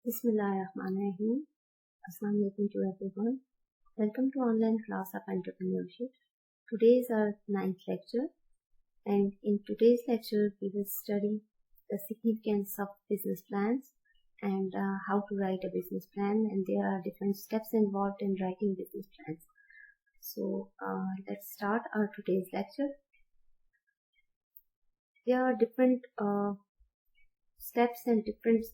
Bismillahirrahmanirrahim. Assalamu alaikum to everyone. Welcome to online class of entrepreneurship. Today is our 9th lecture, and in today's lecture we will study the significance of business plans and how to write a business plan, and there are different steps involved in writing business plans. So let's start our today's lecture. There are different steps and different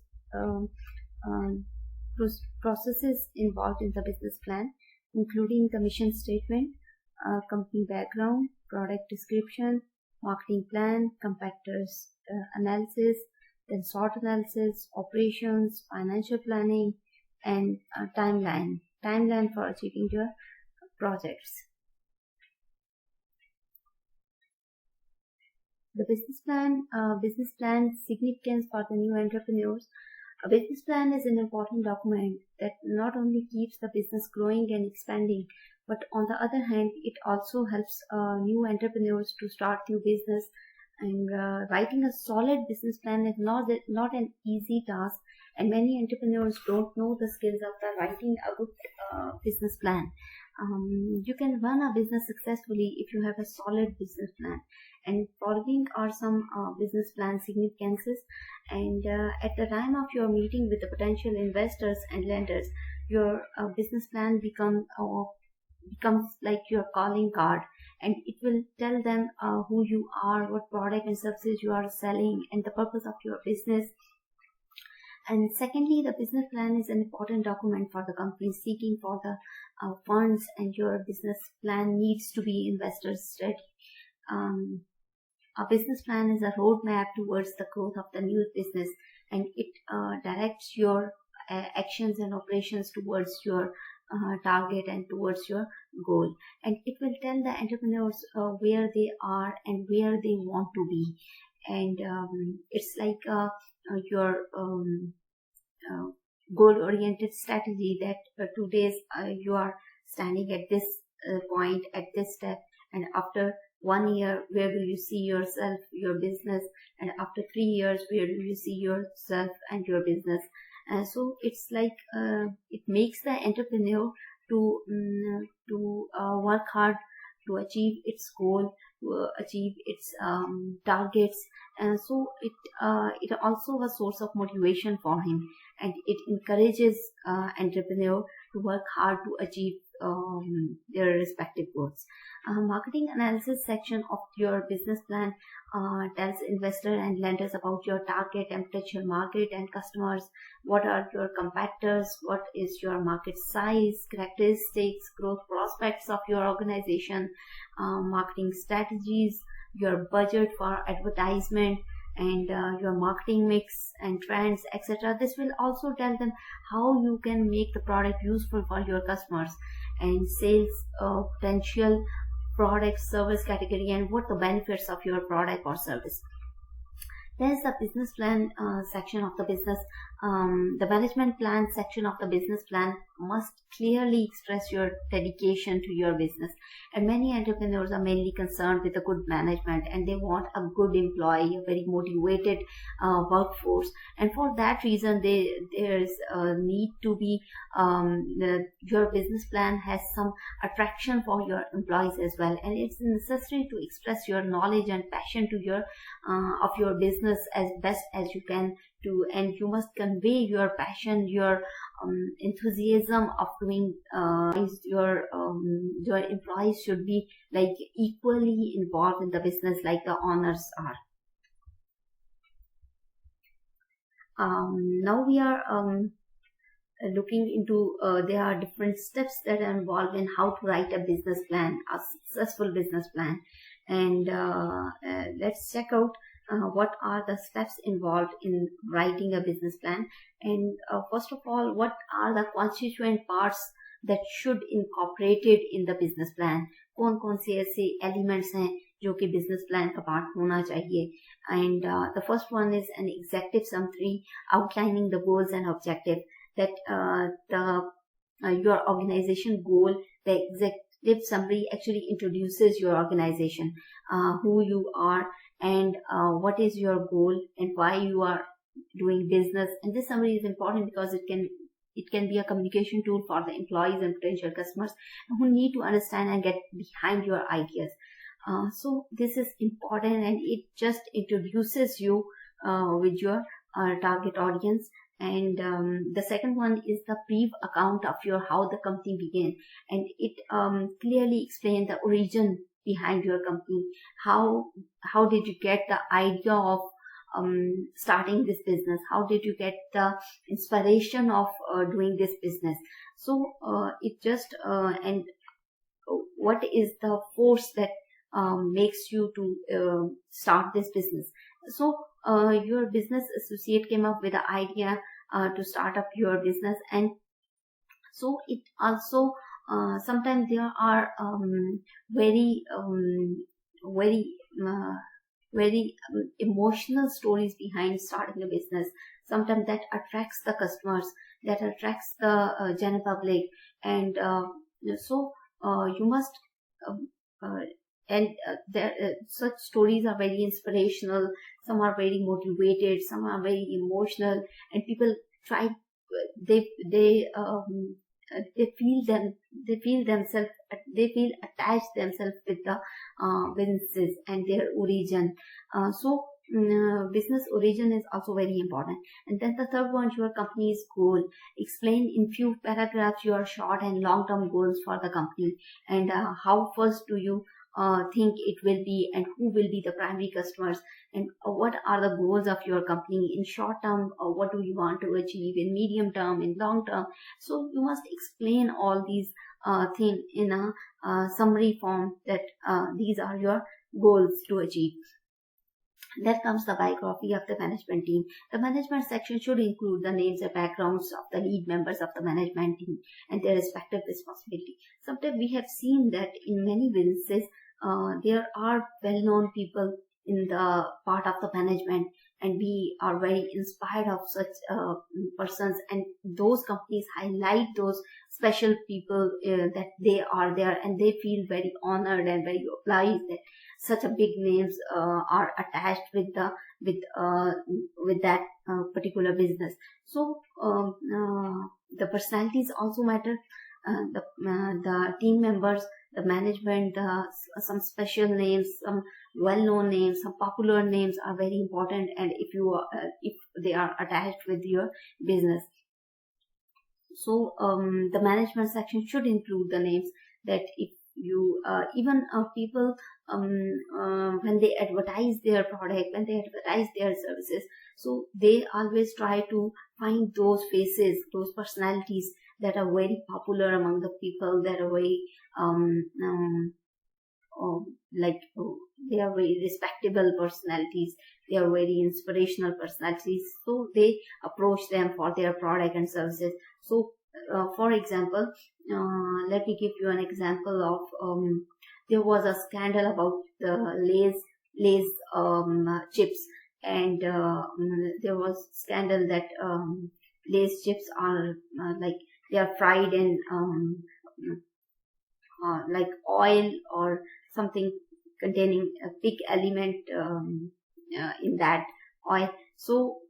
processes involved in the business plan, including the mission statement, company background, product description, marketing plan, competitors analysis, then SWOT analysis, operations, financial planning, and timeline for achieving your projects. The business plan significance for the new entrepreneurs. A business plan is an important document that not only keeps the business growing and expanding, but on the other hand, it also helps new entrepreneurs to start new business. And writing a solid business plan is not an easy task, and many entrepreneurs don't know the skills of writing a good business plan. You can run a business successfully if you have a solid business plan. And following are some business plan significances. And at the time of your meeting with the potential investors and lenders, your business plan becomes like your calling card, and it will tell them who you are, what product and services you are selling, and the purpose of your business. And secondly, the business plan is an important document for the company seeking for the funds, and your business plan needs to be investors ready. A business plan is a roadmap towards the growth of the new business, and it directs your actions and operations towards your target and towards your goal. And it will tell the entrepreneurs where they are and where they want to be. And it's like your goal-oriented strategy that today you are standing at this point, at this step, and after 1 year, where do you see yourself, your business, and after 3 years, where do you see yourself and your business? So it's like it makes the entrepreneur to work hard to achieve its goal, to achieve its targets, and so it also a source of motivation for him, and it encourages entrepreneur to work hard to achieve their respective goals. Marketing analysis section of your business plan tells investor and lenders about your target and potential market and customers, what are your competitors, what is your market size, characteristics, growth prospects of your organization, marketing strategies, your budget for advertisement, and your marketing mix and trends, etc. This will also tell them how you can make the product useful for your customers, and sales potential, product, service category, and what the benefits of your product or service. There's the business plan section of the business. The management plan section of the business plan must clearly express your dedication to your business. And many entrepreneurs are mainly concerned with a good management, and they want a good employee, a very motivated workforce. And for that reason, there's a need to be your business plan has some attraction for your employees as well. And it's necessary to express your knowledge and passion to your of your business as best as you can do, and you must convey your passion, your enthusiasm of doing. Your employees should be like equally involved in the business like the owners are. Now we are looking into there are different steps that are involved in how to write a business plan, a successful business plan. And let's check out what are the steps involved in writing a business plan. And first of all, what are the constituent parts that should incorporated in the business plan? कौन से ऐसे elements हैं जो कि business plan का part होना चाहिए? And the first one is an executive summary outlining the goals and objective, that your organization goal, the executive summary actually introduces your organization, who you are, and what is your goal, and why you are doing business. And this summary is important because it can be a communication tool for the employees and potential customers who need to understand and get behind your ideas. So this is important, and it just introduces you with your target audience. And the second one is the brief account of your how the company began, and it clearly explains the origin behind your company. How did you get the idea of starting this business? How did you get the inspiration of doing this business? So it just and what is the force that makes you to start this business? So your business associate came up with the idea to start up your business, and so it also sometimes there are very emotional stories behind starting a business. Sometimes that attracts the customers, that attracts the general public, and so you must and there such stories are very inspirational. Some are very motivated, some are very emotional, and people try they feel themselves, they feel attached themselves with the businesses and their origin. So business origin is also very important. And then the third one, your company's goal. Explain in few paragraphs your short and long term goals for the company, and how first do you think it will be, and who will be the primary customers, and what are the goals of your company in short term, or what do you want to achieve in medium term, in long term. So you must explain all these things in a summary form, that these are your goals to achieve. Then comes the biography of the management team. The management section should include the names and backgrounds of the lead members of the management team and their respective responsibility. Sometimes we have seen that in many businesses, there are well-known people in the part of the management, and we are very inspired of such persons, and those companies highlight those special people that they are there, and they feel very honored and very obliged that such a big names are attached with that particular business. So the personalities also matter. The team members, the management, some special names, some well-known names, some popular names are very important, and if they are attached with your business. So the management section should include the names, that if you even people when they advertise their product, when they advertise their services, so they always try to find those faces, those personalities that are very popular among the people, that are very they are very respectable personalities, they are very inspirational personalities, so they approach them for their product and services. So for example, let me give you an example of there was a scandal about the Lay's chips, and there was scandal that Lay's chips are like they are fried in like oil or something containing a big element in that oil. So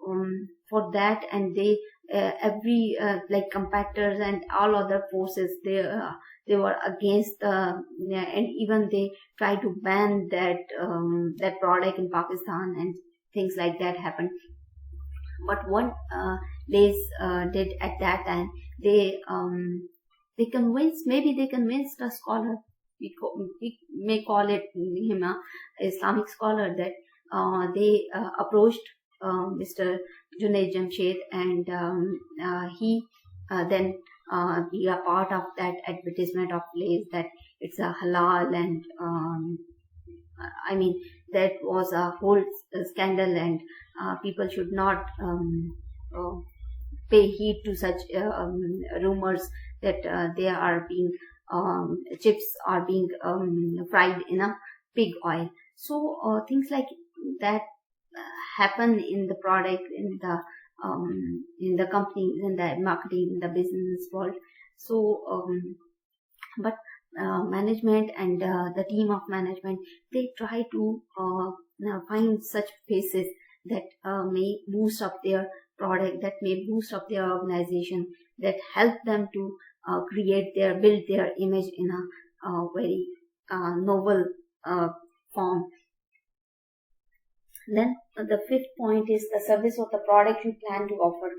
for that, and they every like competitors and all other forces, they were against and even they tried to ban that product in Pakistan, and things like that happened. But what Lays did at that time, they convinced, maybe they convinced a scholar, we may call it him a Islamic scholar, that they approached Mr. Junaid Jamshed, and he then be a part of that advertisement of Lays, that it's a halal, and I mean that was a whole scandal, and people should not pay heed to such rumors that they are being chips are being fried in a pig oil. So things like that happen in the product, in the companies, in the marketing, in the business world. So but management and the team of management, they try to find such faces that may boost up their product, that may boost up their organization, that help them to build their image in a very novel form. Then the fifth point is the service or the product you plan to offer.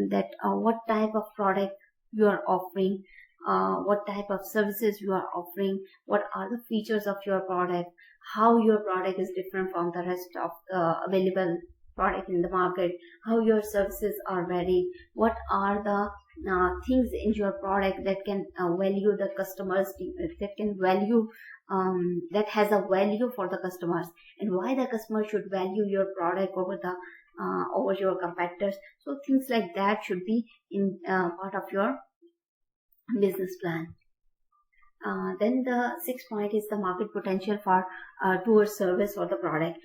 That what type of product you are offering, what type of services you are offering, what are the features of your product, how your product is different from the rest of the available product in the market, how your services are varied, what are the things in your product that can value the customers, that can value that has a value for the customers, and why the customer should value your product over your competitors. So things like that should be in part of your business plan. Then the sixth point is the market potential for towards service or the product.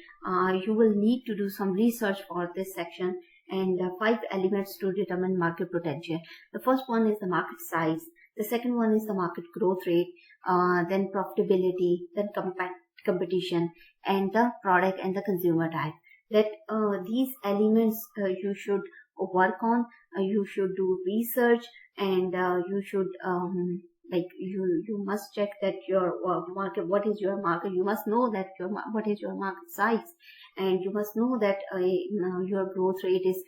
You will need to do some research for this section, and 5 elements to determine market potential. The first one is the market size. The second one is the market growth rate, then profitability, then competition, and the product and the consumer type. That these elements you should work on. You should do research, and you should you must check that your market, what is your market. You must know that what is your market size, and you must know that your growth rate is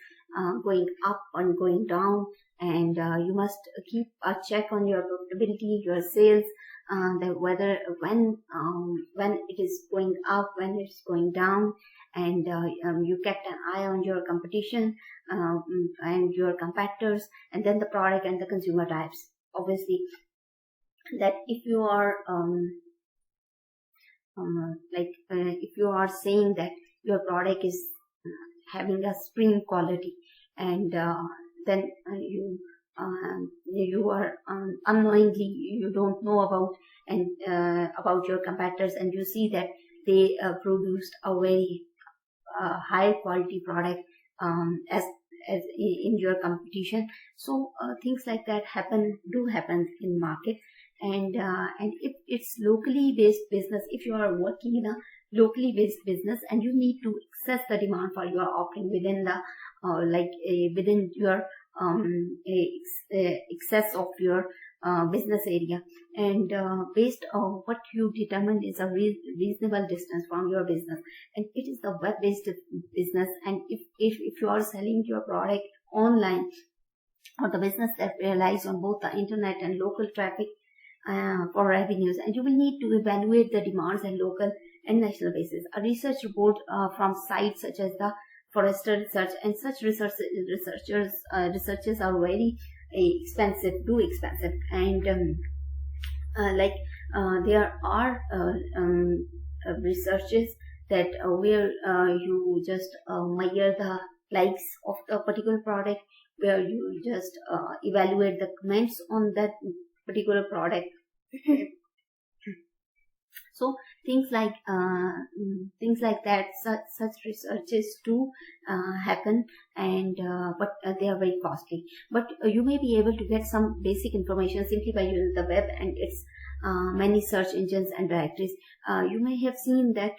going up and going down, and you must keep a check on your profitability, your sales, that whether when it is going up, when it's going down, and you kept an eye on your competition and your competitors, and then the product and the consumer types. Obviously, that if you are if you are saying that your product is having a spring quality, and then you are unknowingly, you don't know about your competitors, and you see that they produced a very high quality product as in your competition. So things like that do happen in market. And if it's locally based business, if you are working in a locally based business and you need to access the demand for your offering within the within your excess of your business area, and based on what you determine is a reasonable distance from your business, and it is the web based business, and if you are selling your product online, or the business that relies on both the internet and local traffic for revenues, and you will need to evaluate the demands and local and national basis. A research report from sites such as the Forrester Research, and such researchers are very expensive, and there are researches that where you just measure the likes of the particular product, where you just evaluate the comments on that particular product. So things like that, such researches do happen, and but they are very costly. But you may be able to get some basic information simply by using the web and its many search engines and directories. You may have seen that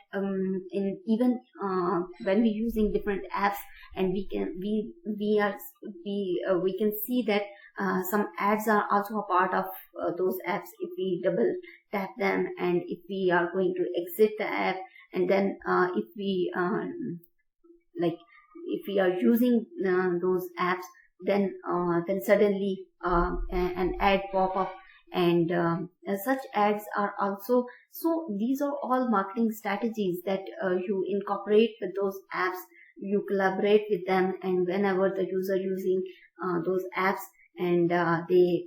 in even when we're using different apps, and we can see that some ads are also a part of those apps. If we double tap them, and if we are going to exit the app, and then if we are using those apps, then suddenly an ad pop up, and such ads are also. So these are all marketing strategies that you incorporate with those apps. You collaborate with them, and whenever the user using those apps, and they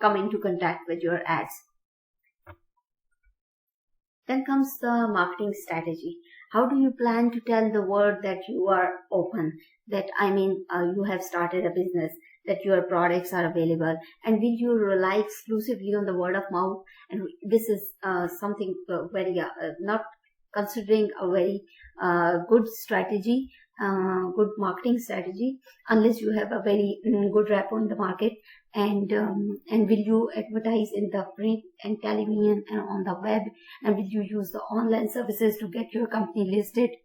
come into contact with your ads. Then comes the marketing strategy. How do you plan to tell the world that you are open? That you have started a business, that your products are available, and will you rely exclusively on the word of mouth? And this is something very not considering a very good strategy, good marketing strategy, unless you have a very good rapport in the market. And will you advertise in the print and television and on the web? And will you use the online services to get your company listed?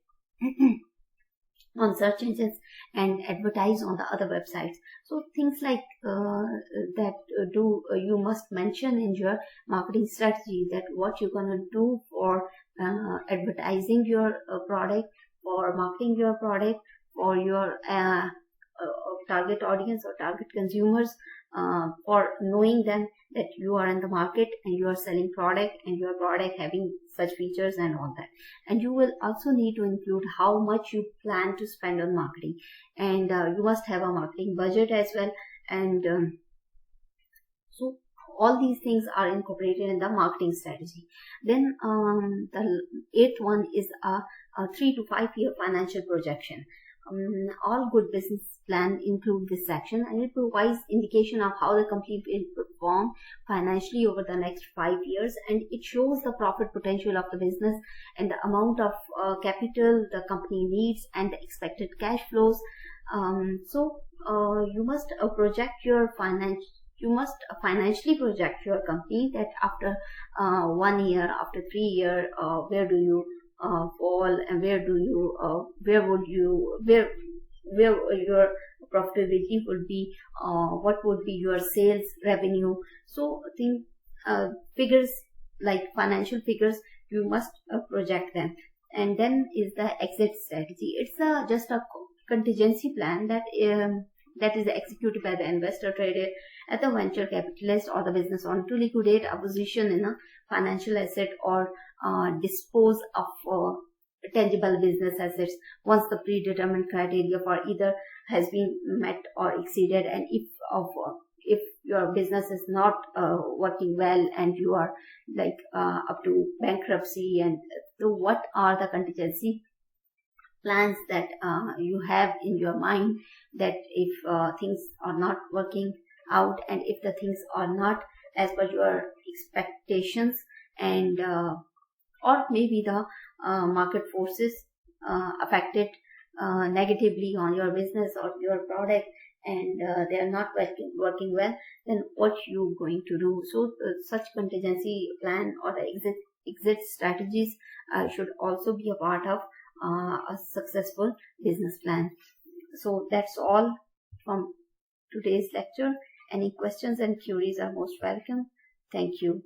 on search engines and advertise on the other websites. So things like that you must mention in your marketing strategy, that what you're going to do for advertising your product, for marketing your product, for your target audience or target consumers, for knowing them that you are in the market and you are selling product and your product having such features and all that. And you will also need to include how much you plan to spend on marketing, and you must have a marketing budget as well. And so all these things are incorporated in the marketing strategy. Then the eighth one is a 3 to 5 year financial projection. All good business plan include this section, and it provides indication of how the company will perform financially over the next 5 years, and it shows the profit potential of the business and the amount of capital the company needs and the expected cash flows. So you must project your finance. You must financially project your company, that after 1 year, after 3 years, where do you fall, and where your profitability would be, what would be your sales revenue. So think figures like financial figures, you must project them. And then is the exit strategy. It's just a contingency plan that is executed by the investor, trader, at the venture capitalist or the business owner to liquidate a position in a financial asset or dispose of tangible business assets once the predetermined criteria for either has been met or exceeded. And if your business is not working well and you are up to bankruptcy, and so what are the contingency plans that you have in your mind, that if things are not working out and if the things are not as per your expectations, and or maybe the market forces affected negatively on your business or your product, and they are not working well, then what you going to do? So such contingency plan or the exit strategies should also be a part of a successful business plan. So that's all from today's lecture. Any questions and queries are most welcome. Thank you.